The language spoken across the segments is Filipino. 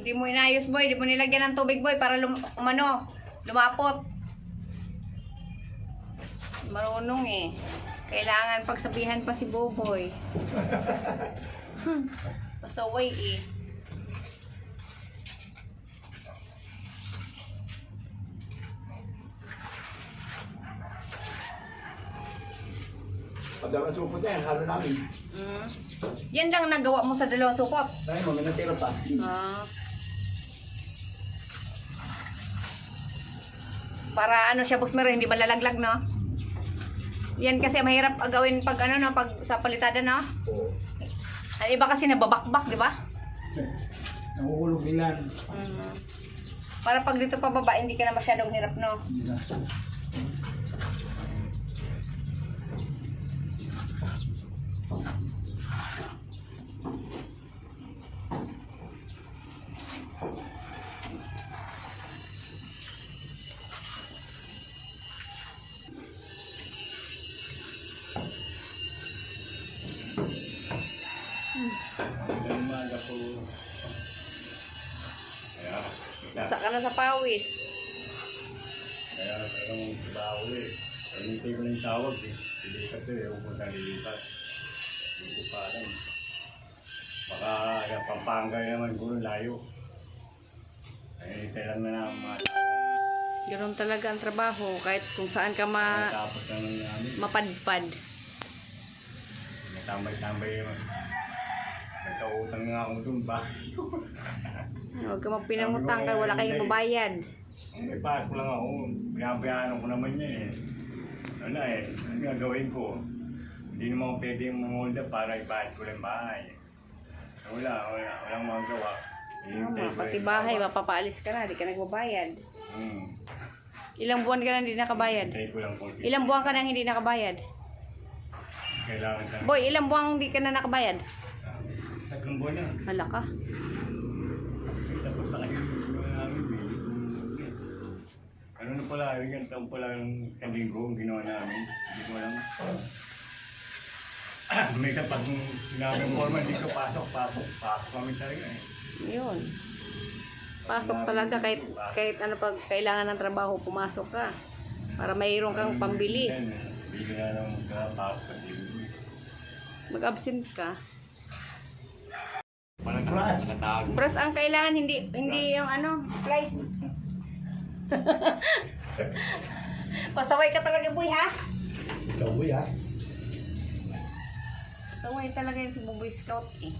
Di mo inayos, boy. Di mo nilagyan ng tubig, boy, para lumapot. Marunong eh. Kailangan pagsabihan pa si Boboy. Pasaway eh. Pagdaman supot yan, halo namin. Yan lang nagawa mo sa dalawang supot. Dahil mo, may natira pa. Para ano siya, Busmero, hindi malalaglag, no? Yan kasi mahirap gawin pag ano, no, pag sa palitada, no? Oo. Ang iba kasi nababakbak, di ba? Nahuhulog bilan. Para pag dito pababa, hindi ka na masyadong hirap, no? Hindi na. Umaga po. Sa ka na sa pawis. Kaya talagang trabaho eh. Hintay ko na yung tawag eh. Lilipat eh. Ewan ko na lilipat. Hindi ko pa alam. Baka yung Pampanga naman guro layo. Ay, hintay lang na naman. Ganoon talaga ang trabaho. Kahit kung saan ka Tapos naman namin. mapadpad. Natambay-tambay naman. Nagkautang nga ako doon ba? Huwag ka magpinangutang kay wala kayong babayad. May pasok lang ako. Pinabayaan ko naman niya eh. Ano eh, ano gagawin ko? Hindi naman ako pwede mangolda para ibayad ko lang bahay. Walang magawa. Pati bahay, mapapaalis ka na, di ka nagbabayad. Ilang buwan ka na hindi nakabayad? Hintay ko lang konti. Ilang buwan ka nang hindi nakabayad? Kailangan ka. Boy, ilang buwan hindi ka na nakabayad? 3 buwan na. Hala ka. Tapos na kayo yung namin eh. Ano na pala, yung taon pala ng 1 linggo ang ginawa namin. Hindi ko alam. May kapag sinabi ng forma, hindi ko pasok kami talaga eh. Yun. Pasok talaga kahit ano pag kailangan ng trabaho, pumasok ka. Para mayroon kang pambili. Bili na lang pasok sa linggo. Mag-absent ka. Natago. Bros, ang kailangan hindi yung ano, flies. Pasaway ka talaga, boy, ha? Ikaw boy ha? Pasaway talaga yung si Buboy Scout, eh.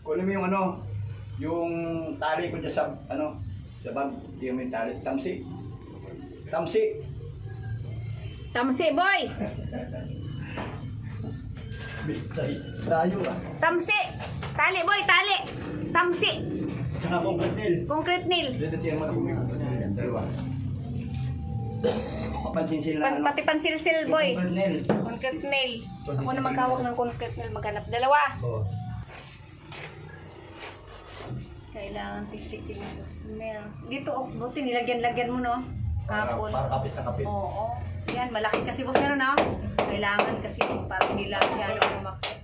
Kunin mo yung ano, yung tali ko dyan sa, ano, sa bag, hindi mo yung tali, tamsi. Tamsi. Tamsi, boy! Layo ah. Tamsi! Tali, boy, tali! Tamsi! Tsaka concrete nail. Concrete nail. Dito siya matubig. Dalawa. Pansinsil na ano. Pati pansilsil, boy. Concrete nail. Concrete nail. Ako na maghawak ng concrete nail, maghanap. Dalawa. Oo. Kailangan titikin mo. Dito, oh, buti nilagyan-lagyan mo, no? Kapon. Para kapit na kapit. Oo. Yan, malaki kasi boss meron, no? Kailangan kasi para hindi lang siya umakit.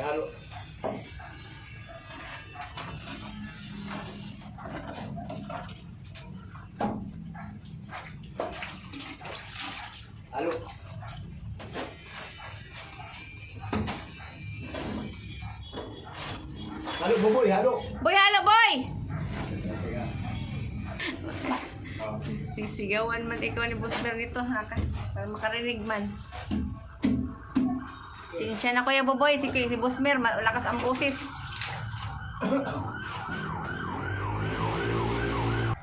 Halo. Halo. Halo, Buboy, halo. Boy, halo, boy! Oh. Sisigawan man ikaw ni Busmer nito, ha? Para makarinig man. Sinsya na Kuya Boboy, si Busmer, malakas ang boses.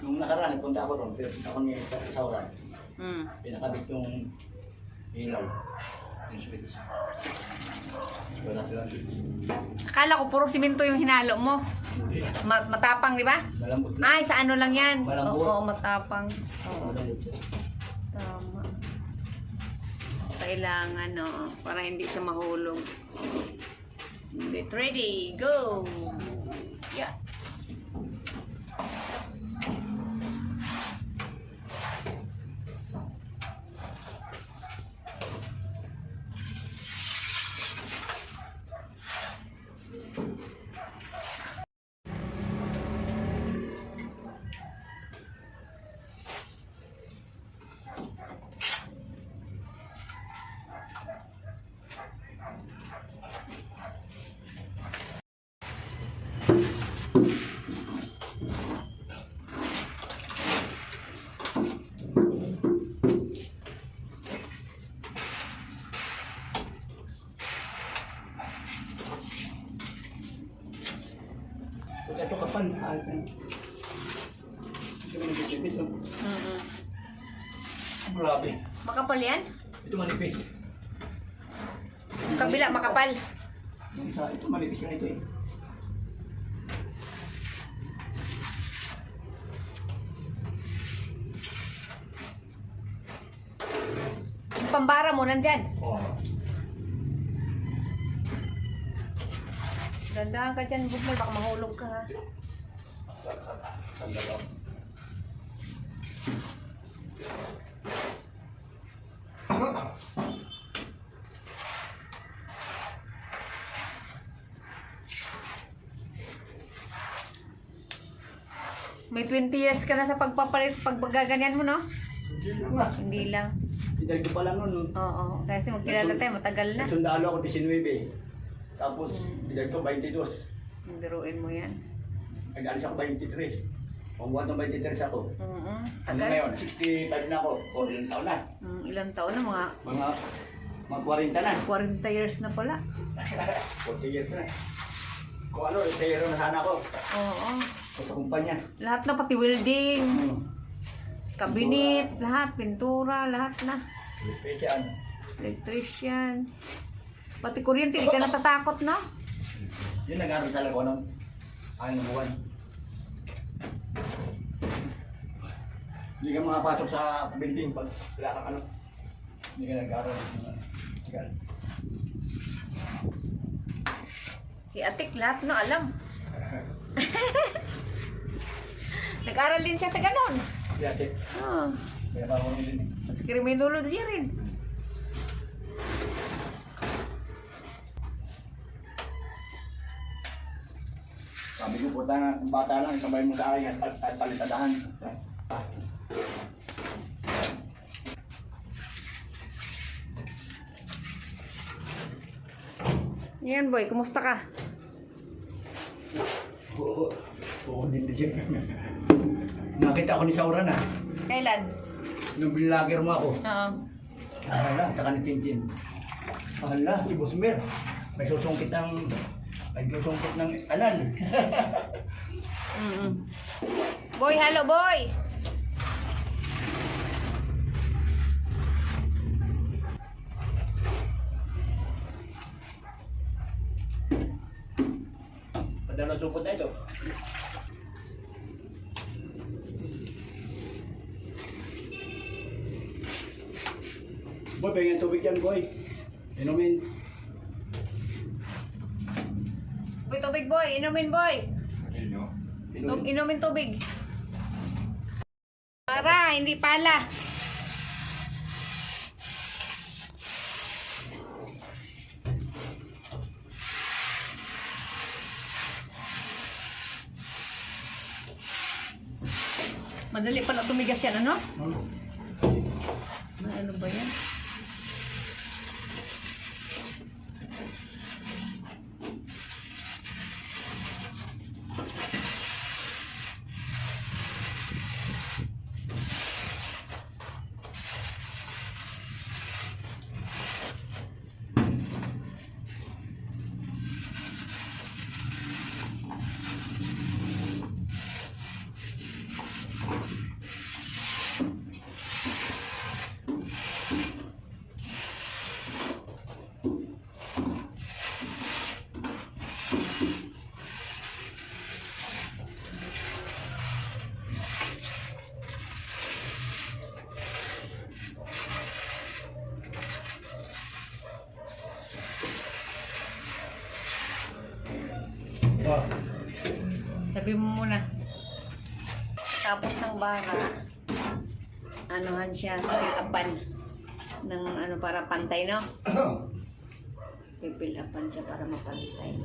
Nung nakaraan, punta ako ron. Pero ako ni Sauran. Hmm. Pinakabit yung ilaw. Yung switch. Wala silang switch. Akala ko puro simento yung hinalo mo. Matapang, di ba? Malambot lang. Ay, sa ano lang yan? Malambot. Oo, matapang. Oo, Malambot siya. tama. Kailangan, no? Para hindi siya mahulog. Get ready, go! Yeah. Ito kapal. Ito manipis-nipis. Mm-mm. Grabe. Makapal yan? Ito manipis. Yung kabila, makapal. Yung isa, ito manipis na ito eh. Yung pambara mo, nandyan. Oo. Dandahan ka dyan, Busmer, baka mahulog ka, ha? Sandal ako. May 20 years ka na sa pagpapalit, paggaganyan mo, no? Hindi lang nga. Hindi lang. Edad ko pa lang nun. Oo, kasi magkilala tayo, matagal na. Sundalo ako 19. Tapos, edad ko 22. Biruin mo yan. Nag-alis ako 23. Kung buwan ng 23 ako. Ano Tagal. ngayon? 65 na ako. O, ilang taon na. Ilang taon na, mga Mga 40 na. 40 years na pala. 40 years na. Kung ano, retiro na sana ako. Oo. O sa kumpanya. Lahat na, pati welding, Hmm. cabinet, lahat, pintura, lahat na. Electrician. Electrician. Pati kuryente, di ka natatakot, no? Yun, nag-aaral talaga ako ng 6 buwan. Hindi ka makapasok sa building pag wala kang ano. Hindi ka nag-aaral. Sige. Si Atik, lahat no, alam. Nag-aral din siya sa ganon. Si ate. Oh. Kaya parang din eh. Mas kriminulo din rin. Sabi ko, puta nga, kung bata lang, sabay mo sa akin at palitadahan. Yan boy, kumusta ka? Oo, din. Nakita ko ni Sauran ah. Kailan? Nung binilager mo ako. Oo. Hala, saka ni Chinchin. Hala, si Busmer. May susungkit ng anal. Boy, hello boy! Padala supot na ito. Boy, pengen tubig yan, boy. Inumin. Boy, tubig boy, inumin boy. Inyo. Inumin tubig. Para, hindi pala. Madali pala tumigas yan, ano? Ano ba yan? Sabi mo muna. Tapos ng baka, anuhan siya, pilapan ng ano para pantay, no? Pipilapan siya para mapantay.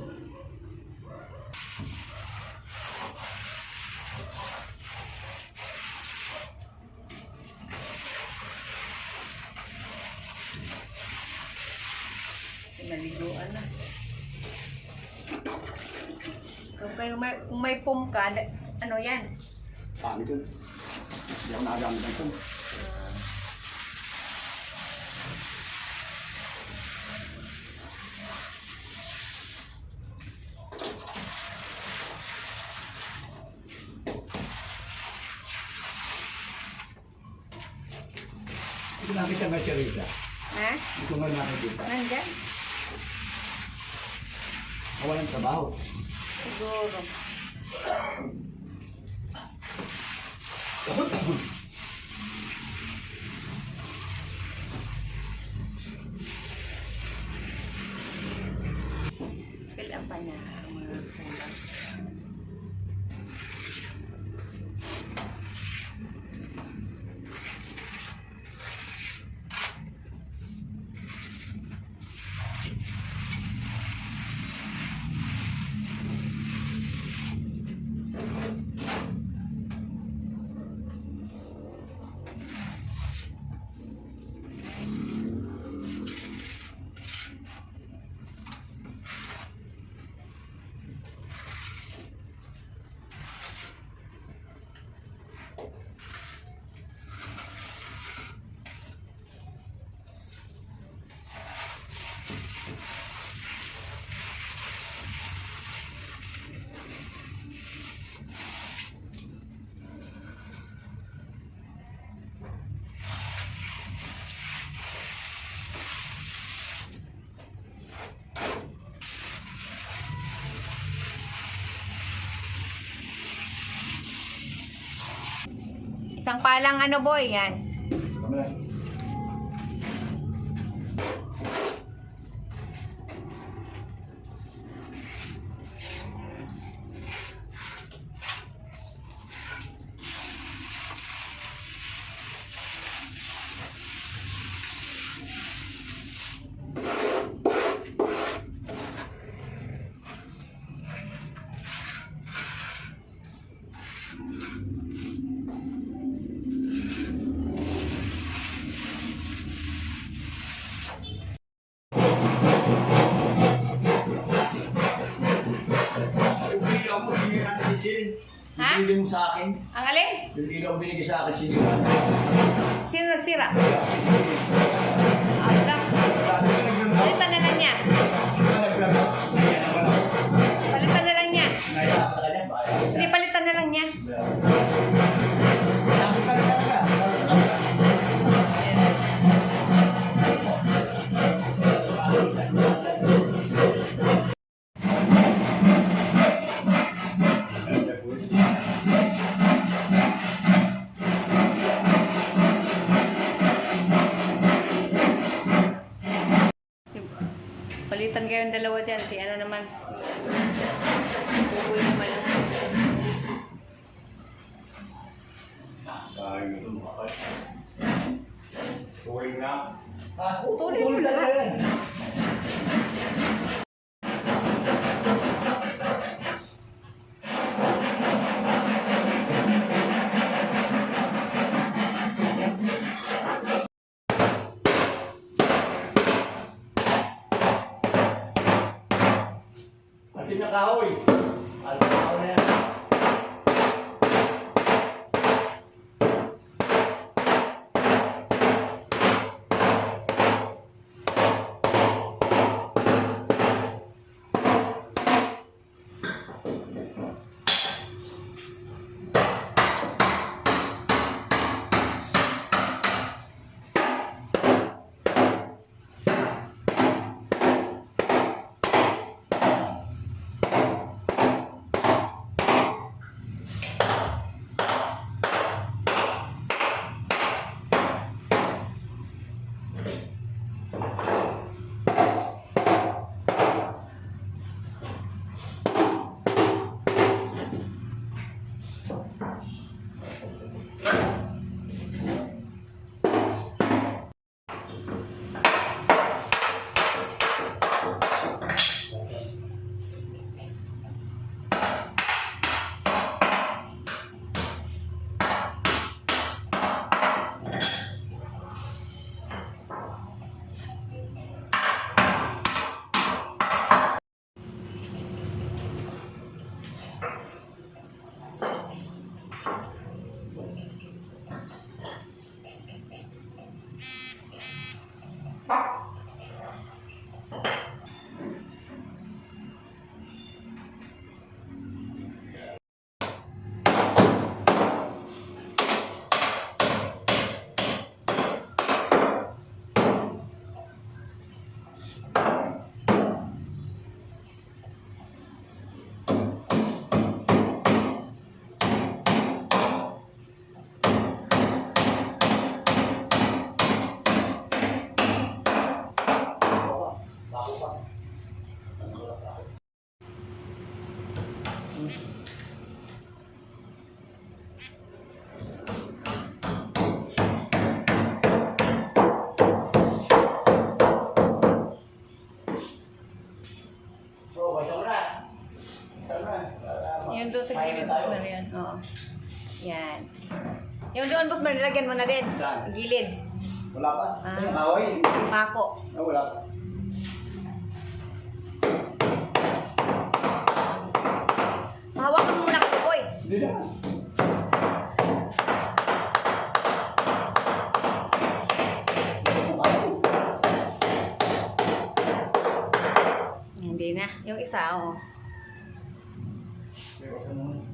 Naliguan na. Kung may pump ka, ano yan? Kami ito. Hindi ako nakagamit ng ito. Hindi ko nakita nga siya Rita. Ha? Hindi ko nga nakikita. Nandyan? Walang trabaho. Siguro. Pilapan niya ang mga kulang. Isang palang ano boy, yan. Kamala. Ha? Binili mo sa akin. Ang alin? Yung ilaw binigay sa akin, sinira. Sino nagsira? Ala. Palitan na lang niya. Palitan na lang niya. Hindi, palitan na lang niya. Palitan kayong dalawa dyan. Si ano naman. Pupuy naman lang. Dahil ito makat. Tuwing na. Putulin mo lahat. Asin na kahoy. Asin na kahoy na yan. Yan. Yung doon, boss, nilagyan mo na din. Saan? Gilid. Wala pa. Ah. Yung away. Pako. Ah, wala pa. Hawakan mo muna ko, boy. Hindi na. Hindi na. Yung isa, oh. Pero sa mga...